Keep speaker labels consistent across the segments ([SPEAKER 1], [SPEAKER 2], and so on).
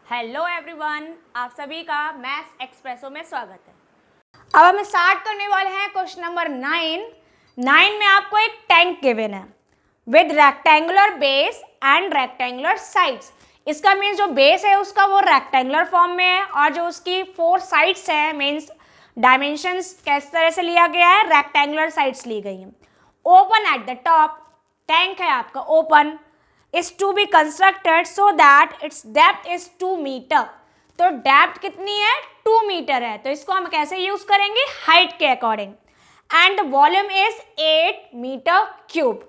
[SPEAKER 1] Hello everyone, आप सभी का मैथ्स एक्सप्रेसो में स्वागत है। अब हम स्टार्ट करने वाले हैं क्वेश्चन नंबर 9 में आपको एक टैंक गिवन है with rectangular base and rectangular sides. इसका मीन्स जो बेस है उसका वो रेक्टेंगुलर फॉर्म में है और जो उसकी 4 साइड्स है मीन्स डायमेंशंस किस तरह से लिया गया है, रेक्टेंगुलर साइड्स ली गई हैं। Open at the top, tank है आपका open, is to be constructed so that its depth is 2 metre. तो डेप्थ कितनी है? 2 मीटर है। तो इसको हम कैसे यूज करेंगे? हाइट के according. And volume is 8 metre cube.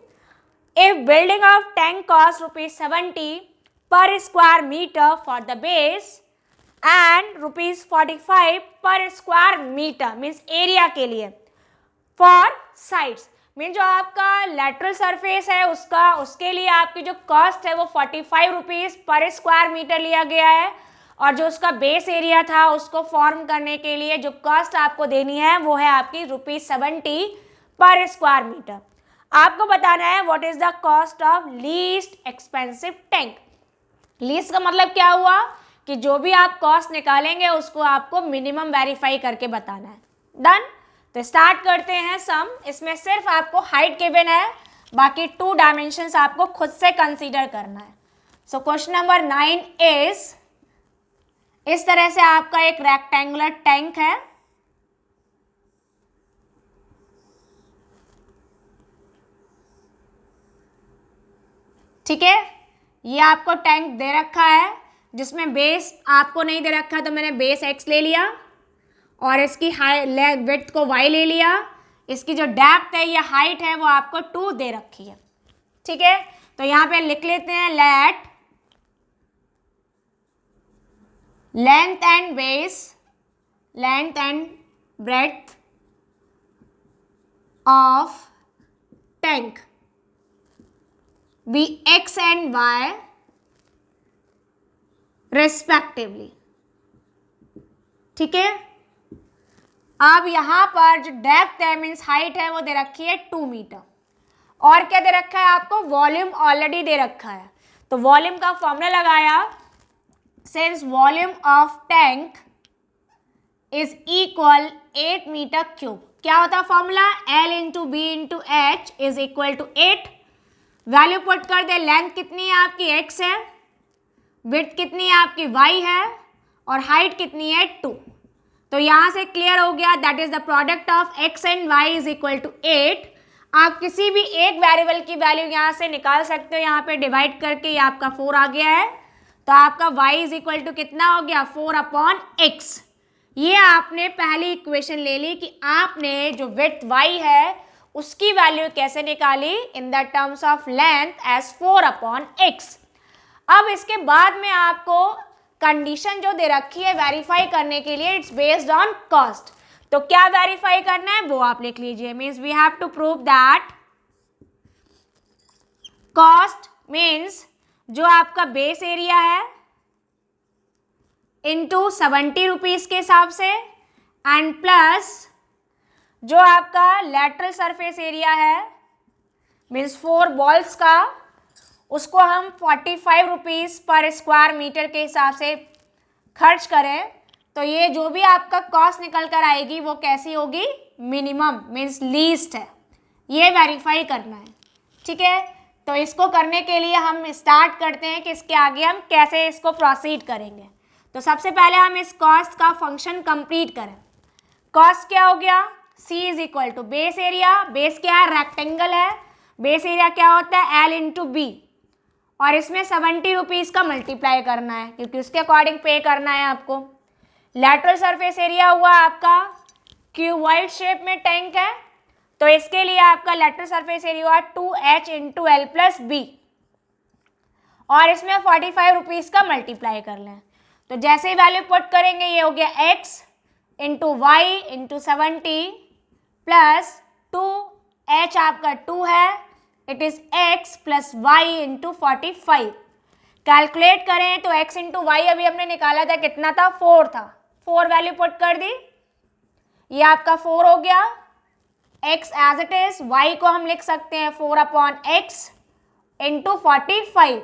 [SPEAKER 1] If building of tank cost ₹70 per square metre for the base and ₹45 per square metre means area के लिए फॉर साइड्स मीन जो आपका लेटरल सरफेस है उसके लिए आपकी जो कॉस्ट है वो ₹45 पर स्क्वायर मीटर लिया गया है और जो उसका बेस एरिया था उसको फॉर्म करने के लिए जो कॉस्ट आपको देनी है वो है आपकी ₹70 पर स्क्वायर मीटर। आपको बताना है what is the cost of least expensive tank. Least का मतलब क्या हुआ कि जो भी आप कॉस्ट निकालेंगे उसको आपको मिनिमम वेरीफाई करके बताना है। डन। तो स्टार्ट करते हैं सम। इसमें सिर्फ आपको हाइट गिवन है, बाकी 2 डायमेंशंस आपको खुद से कंसीडर करना है। सो क्वेश्चन नंबर 9 इज, इस तरह से आपका एक रेक्टेंगुलर टैंक है। ठीक है, ये आपको टैंक दे रखा है जिसमें बेस आपको नहीं दे रखा तो मैंने बेस x ले लिया और इसकी विड्थ को y ले लिया। इसकी जो डेप्थ है या हाइट है वो आपको 2 दे रखी है। ठीक है, तो यहाँ पे लिख लेते हैं let length and base, length and breadth of tank be x and y respectively. ठीक है, अब यहाँ पर जो डेप्थ है मीन्स हाइट है वो दे रखी है 2 मीटर और क्या दे रखा है आपको? वॉल्यूम ऑलरेडी दे रखा है। तो वॉल्यूम का फॉर्मूला लगाया, since volume of tank is equal 8 metre cube. क्या होता है formula? L into B into H is equal to 8। Value put कर दे। लेंथ कितनी है आपकी? x है, विड्थ कितनी है आपकी? y है और हाइट कितनी है? 2। तो यहाँ से क्लियर हो गया that is the product of x and y is equal to 8। आप किसी भी एक वेरिएबल की वैल्यू यहाँ से निकाल सकते हो, यहाँ पे डिवाइड करके ये आपका 4 आ गया है। तो आपका y इज इक्वल टू कितना हो गया? 4/x। ये आपने पहली इक्वेशन ले ली कि आपने जो विड्थ y है उसकी वैल्यू कैसे निकाली? In the terms of length as 4/x। अब इसके बाद में आपको कंडीशन जो दे रखी है वेरीफाई करने के लिए, इट्स बेस्ड ऑन कॉस्ट। तो क्या वेरीफाई करना है वो आप लिख लीजिए। Means we have to prove that cost means जो आपका बेस एरिया है इंटू ₹70 के हिसाब से एंड प्लस जो आपका लेटरल सरफेस एरिया है मीन्स 4 बॉल्स का, उसको हम ₹45 पर स्क्वायर मीटर के हिसाब से खर्च करें तो ये जो भी आपका कॉस्ट निकल कर आएगी वो कैसी होगी? मिनिमम मीन्स लीस्ट है। ये वेरीफाई करना है। ठीक है, तो इसको करने के लिए हम स्टार्ट करते हैं कि इसके आगे हम कैसे इसको प्रोसीड करेंगे। तो सबसे पहले हम इस कॉस्ट का फंक्शन कंप्लीट करें। कॉस्ट क्या हो गया? C is equal to base area. Base क्या है? रेक्टेंगल है। बेस एरिया क्या होता है? L इंटू बी और इसमें ₹70 का मल्टीप्लाई करना है क्योंकि उसके अकॉर्डिंग पे करना है आपको। लैटरल सरफेस एरिया हुआ आपका क्यूबॉइड शेप में टैंक है तो इसके लिए आपका लैटरल सरफेस एरिया हुआ 2h into L plus B और इसमें ₹45 का मल्टीप्लाई कर लें। तो जैसे ही वैल्यू पुट करेंगे ये हो गया x into y into 70 plus 2h आपका 2 है, it is x plus y into 45। Calculate करें तो x इंटू वाई अभी हमने निकाला था कितना था? 4 था। 4 वैल्यू पुट कर दी, ये आपका 4 हो गया। x as it is, y को हम लिख सकते हैं 4/x इंटू 45।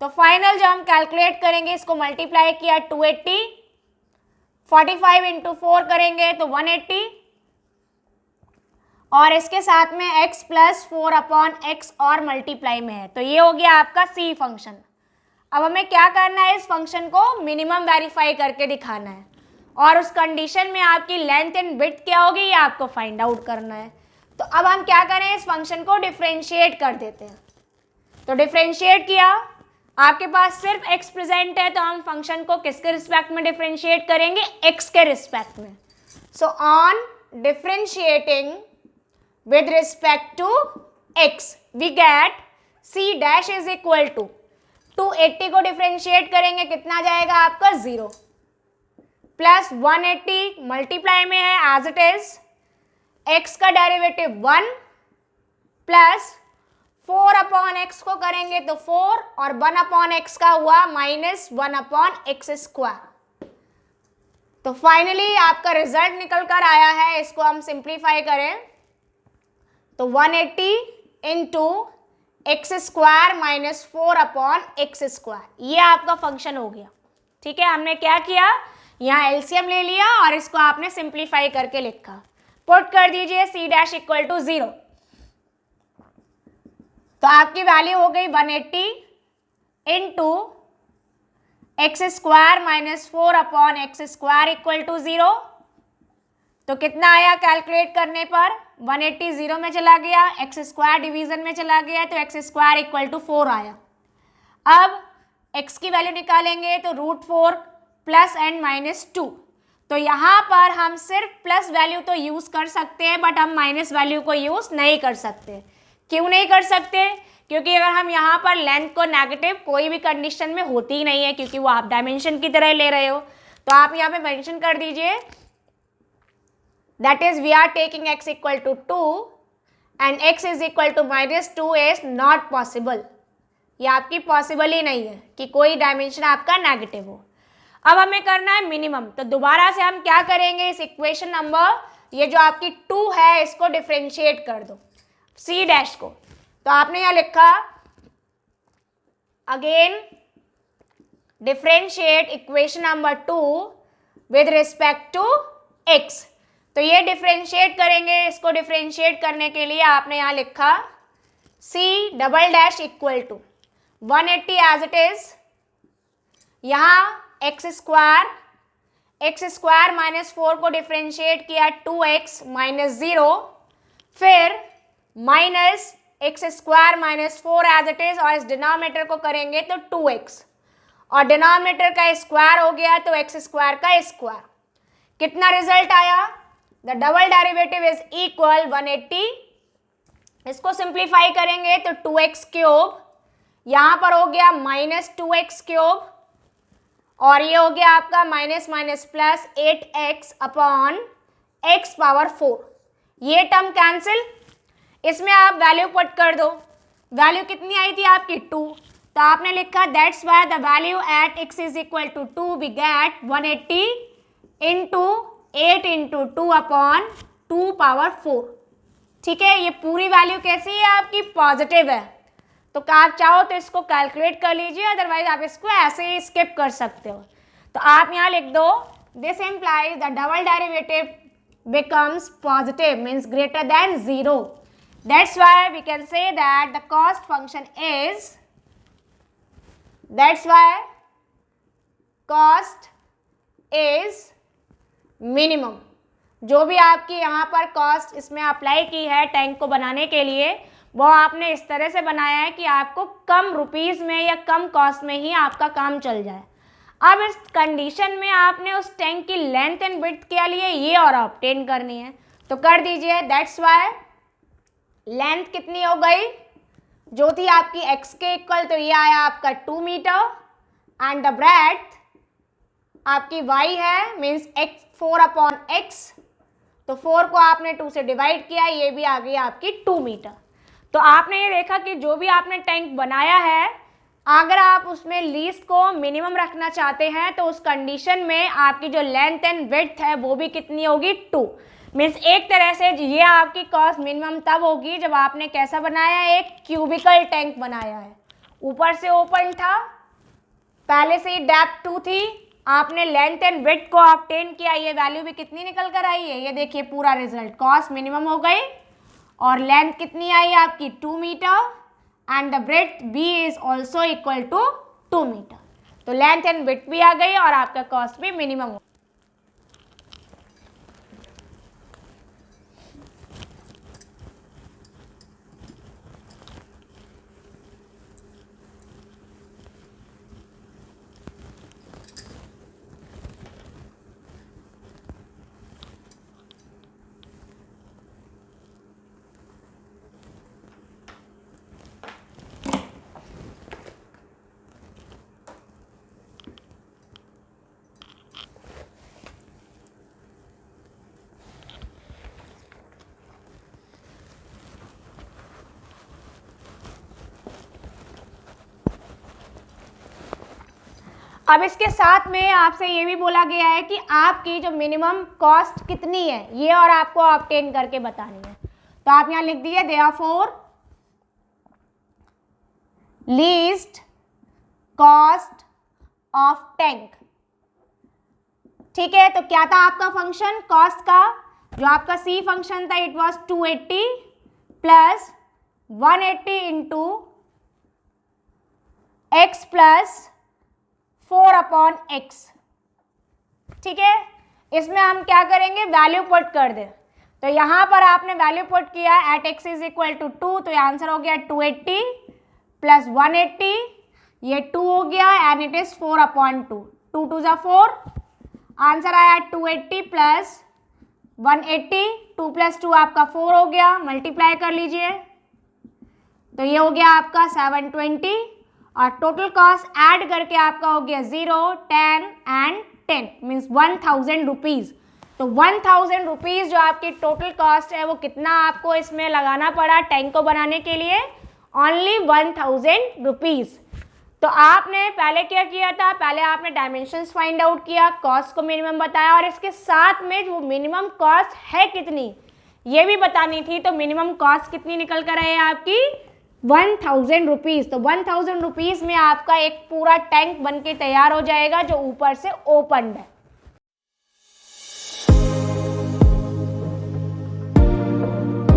[SPEAKER 1] तो फाइनल जो हम कैलकुलेट करेंगे, इसको मल्टीप्लाई किया 280, 45 इंटू 4 करेंगे तो 180, और इसके साथ में x प्लस 4/x और मल्टीप्लाई में है, तो ये हो गया आपका c फंक्शन। अब हमें क्या करना है, इस फंक्शन को मिनिमम वेरीफाई करके दिखाना है, और उस कंडीशन में आपकी लेंथ एंड विड्थ क्या होगी ये आपको फाइंड आउट करना है। तो अब हम क्या करें, इस फंक्शन को डिफरेंशिएट कर देते हैं। तो डिफरेंशिएट किया, आपके पास सिर्फ x प्रेजेंट है, तो हम फंक्शन को किसके रिस्पेक्ट में डिफरेंशिएट करेंगे, x के रिस्पेक्ट में। So on differentiating with respect to x we get c dash is equal to 280 को डिफरेंशिएट करेंगे, कितना जाएगा आपका 0, प्लस 180 मल्टीप्लाई में है एज इट इज, x का डेरिवेटिव 1 प्लस 4/x को करेंगे तो 4 और 1/x का हुआ माइनस 1/x²। तो फाइनली आपका रिजल्ट निकल कर आया है, इसको हम सिंप्लीफाई करें तो 180 इंटू x² माइनस 4/x², ये आपका फंक्शन हो गया। ठीक है, हमने क्या किया, यहाँ एलसीएम ले लिया और इसको आपने सिंप्लीफाई करके लिखा। पुट कर दीजिए c डैश इक्वल टू 0, तो आपकी वैल्यू हो गई 180 into x² minus 4/x² equal to 0। तो कितना आया कैलकुलेट करने पर, 180 0 में चला गया, x² डिवीजन में चला गया, तो x² इक्वल टू 4 आया। अब x की वैल्यू निकालेंगे तो √4 प्लस एंड माइनस 2। तो यहाँ पर हम सिर्फ प्लस वैल्यू तो यूज़ कर सकते हैं, बट हम माइनस वैल्यू को यूज़ नहीं कर सकते। क्यों नहीं कर सकते, क्योंकि अगर हम यहाँ पर लेंथ को नेगेटिव कोई भी कंडीशन में होती ही नहीं है, क्योंकि वो आप डायमेंशन की तरह ले रहे हो। तो आप यहाँ पे मेंशन कर दीजिए that is we are taking x equal to 2 and x is equal to -2 is not possible. ये आपकी पॉसिबल ही नहीं है कि कोई डायमेंशन आपका नेगेटिव हो। अब हमें करना है मिनिमम, तो दोबारा से हम क्या करेंगे, इस इक्वेशन नंबर ये जो आपकी 2 है इसको डिफरेंशिएट कर दो c डैश को। तो आपने यहाँ लिखा again differentiate equation number 2 with respect to x। तो ये डिफरेंशिएट करेंगे, इसको डिफरेंशिएट करने के लिए आपने यहाँ लिखा c double dash equal to 180 as it is, यहाँ x² माइनस 4 को डिफरेंशिएट किया 2x माइनस 0, फिर minus x² minus 4 as it is, और इस डिनोमिनेटर को करेंगे तो 2x, और डिनोमिनेटर का स्क्वायर हो गया तो x² का स्क्वायर। कितना रिजल्ट आया, the double derivative is equal 180, इसको सिंप्लीफाई करेंगे तो 2x³, यहाँ पर हो गया माइनस 2x³, और ये हो गया आपका माइनस माइनस प्लस 8x/x⁴। ये टर्म कैंसिल, इसमें आप वैल्यू पुट कर दो। वैल्यू कितनी आई थी आपकी 2, तो आपने लिखा that's why the value at x is equal to 2 we get 180 into 8 into 2/2⁴। ठीक है, ये पूरी वैल्यू कैसी है आपकी, पॉजिटिव है। तो आप चाहो तो इसको कैलकुलेट कर लीजिए, अदरवाइज आप इसको ऐसे ही स्किप कर सकते हो। तो आप यहाँ लिख दो this implies the double derivative becomes positive means greater than 0। That's why we can say that the cost function is, that's why cost is minimum. जो भी आपकी यहाँ पर कॉस्ट इसमें अप्लाई की है टैंक को बनाने के लिए, वो आपने इस तरह से बनाया है कि आपको कम रुपीस में या कम कॉस्ट में ही आपका काम चल जाए। अब इस कंडीशन में आपने उस टैंक की लेंथ एंड विड्थ के लिए ये और ऑब्टेन करनी है, तो कर दीजिए। दैट्स वाई लेंथ कितनी हो गई, जो थी आपकी x के इक्वल, तो ये आया आपका 2 मीटर, एंड द ब्रेड्थ आपकी y है मीन्स 4/x, तो 4 को आपने 2 से डिवाइड किया, ये भी आ गई आपकी 2 मीटर। तो आपने ये देखा कि जो भी आपने टैंक बनाया है, अगर आप उसमें लीस्ट को मिनिमम रखना चाहते हैं तो उस कंडीशन में आपकी जो लेंथ एंड विड्थ है वो भी कितनी होगी, 2। मीन्स एक तरह से ये आपकी कॉस्ट मिनिमम तब होगी जब आपने कैसा बनाया है, एक क्यूबिकल टैंक बनाया है। ऊपर से ओपन था, पहले से ही डेप्थ 2 थी, आपने लेंथ एंड विड्थ को ऑब्टेन किया, ये वैल्यू भी कितनी निकल कर आई है, ये देखिए पूरा रिजल्ट, कॉस्ट मिनिमम हो गई और लेंथ कितनी आई आपकी 2 metre and the breadth B is also equal to 2 metre. तो लेंथ एंड विड्थ भी आ गई और आपका कॉस्ट भी मिनिमम हो। अब इसके साथ में आपसे ये भी बोला गया है कि आपकी जो मिनिमम कॉस्ट कितनी है ये और आपको ऑब्टेन करके बतानी है। तो आप यहाँ लिख दीजिए therefore least cost of tank. ठीक है, तो क्या था आपका फंक्शन कॉस्ट का, जो आपका सी फंक्शन था it was 280 plus 180 into x plus 4/x। ठीक है, इसमें हम क्या करेंगे, वैल्यू पुट कर दे। तो यहाँ पर आपने वैल्यू पुट किया at x is equal to 2, तो ये आंसर हो गया 280 प्लस 180, ये 2 हो गया एंड इट इज 4/2, 2 2 ज़ा 4, आंसर आया 280 प्लस 180, 2 प्लस 2 आपका 4 हो गया, मल्टीप्लाई कर लीजिए तो ये हो गया आपका 720 और टोटल कॉस्ट ऐड करके आपका हो गया 0, 10 एंड 10 मीन्स 1000 रुपीज़। तो 1000 रुपीज़ जो आपकी टोटल कॉस्ट है वो कितना आपको इसमें लगाना पड़ा टैंक को बनाने के लिए, ओनली 1000 रुपीज़। तो आपने पहले क्या किया था, पहले आपने डायमेंशंस फाइंड आउट किया, कॉस्ट को मिनिमम बताया और इसके साथ में जो मिनिमम कॉस्ट है कितनी ये भी बतानी थी। तो मिनिमम कॉस्ट कितनी निकल कर आई है आपकी 1000 रुपीज़। तो 1000 रुपीज़ में आपका एक पूरा टैंक बन के तैयार हो जाएगा जो ऊपर से ओपन है।